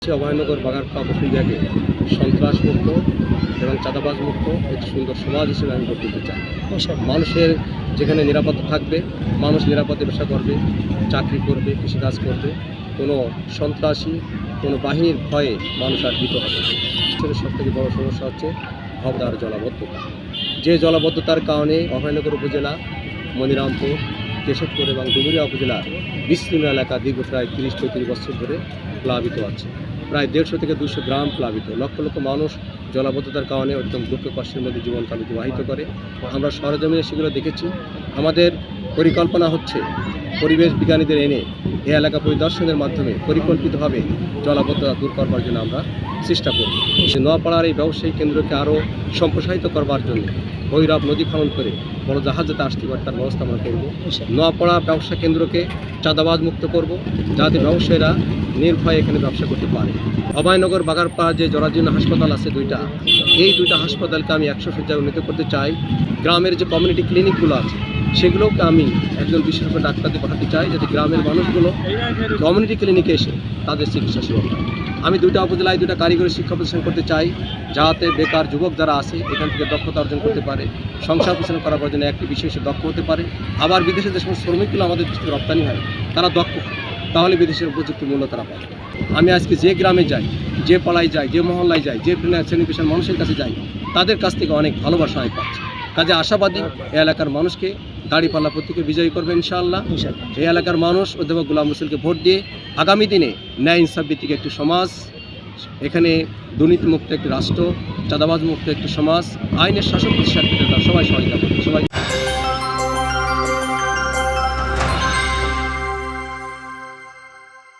অভয়নগর বাগারপাড়া বসুন্ধরাকে সন্ত্রাস মুক্ত এবং চাঁদাবাজ মুক্ত একটি সুন্দর সমাজ হিসেবে আমি গড়ে তুলতে চাই। মানুষের যেখানে নিরাপত্তা থাকবে, মানুষ নিরাপদে ব্যবসা করবে, চাকরি করবে, কৃষিকাজ করবে, কোনো সন্ত্রাসী কোনো বাহিনীর ভয়ে মানুষ আর ভীত হবে না। সবথেকে বড় সমস্যা হচ্ছে ভবদার জলাবদ্ধতা। যে জলাবদ্ধতার কারণে অভয়নগর উপজেলা, মনিরামপুর, কেশবপুর এবং ডুমুরিয়া উপজেলার বিস্তীর্ণ এলাকা দীর্ঘ প্রায় 30-35 বছর ধরে প্লাবিত আছে। প্রায় 150 থেকে 200 গ্রাম প্লাবিত। লক্ষ লক্ষ মানুষ জলাবদ্ধতার কারণে অত্যন্ত দুঃখ কষ্টের মধ্যে জীবনকাল অতিবাহিত করে। আমরা সরজমিনে সেগুলো দেখেছি। আমাদের পরিকল্পনা হচ্ছে পরিবেশ বিজ্ঞানীদের এনে এই এলাকা পরিদর্শনের মাধ্যমে পরিকল্পিতভাবে জলাবদ্ধতা দূর করবার জন্য আমরা চেষ্টা করব। নোয়াপাড়ার এই ব্যবসায়িক কেন্দ্রকে আরও সম্প্রসারিত করবার জন্য ভৈরব নদী খনন করে বড় জাহাজ যাতে আসতে পারে তার ব্যবস্থা আমরা করব। নোয়াপাড়া ব্যবসা কেন্দ্রকে চাঁদাবাজ মুক্ত করব, যাতে ব্যবসায়ীরা নির্ভয়ে এখানে ব্যবসা করতে পারে। অভয়নগর বাগারপাড়া যে জরাজীর্ণ হাসপাতাল আছে এই দুইটা হাসপাতালকে আমি 100 শয্যায় উন্নীত করতে চাই। গ্রামের যে কমিউনিটি ক্লিনিকগুলো আছে সেগুলোকে আমি একজন বিশেষজ্ঞ ডাক্তার দিয়ে পাঠাতে চাই, যাতে গ্রামের মানুষগুলো কমিউনিটি ক্লিনিকে এসে তাদের চিকিৎসা সেবা পায়। আমি দুইটা উপজেলায় দুইটা কারিগরি শিক্ষা প্রতিষ্ঠান করতে চাই, যাতে বেকার যুবক যারা আছে এখান থেকে দক্ষতা অর্জন করতে পারে, সংসার প্রতিষ্ঠান করার জন্য একটি বিশেষ দক্ষ হতে পারে। আবার বিদেশে যে সমস্ত শ্রমিকগুলো আমাদের রপ্তানি হয় তারা দক্ষ, তাহলে বিদেশের উপযুক্ত মূল্য তারা পাবে। আমি আজকে যে গ্রামে যাই, যে পাড়ায় যাই, যে মহল্লায় যাই, যে শ্রেণী পেশার মানুষের কাছে যাই, তাদের কাছ থেকে অনেক ভালোবাসা আমি পাচ্ছি। কাজে আশাবাদী এই এলাকার মানুষকে দাঁড়িপাল্লা প্রতীকে বিজয়ী করবে ইনশাআল্লাহ। এই এলাকার মানুষ অধ্যাপক গোলাম রসুলকে ভোট দিয়ে আগামী দিনে ন্যায় ইনসাফ ভিত্তিক একটি সমাজ, এখানে দুর্নীতিমুক্ত একটি রাষ্ট্র, চাঁদাবাজ মুক্ত একটি সমাজ, আইনের শাসন প্রতিষ্ঠার ক্ষেত্রে সবাই সহায়তা করবে। সবাই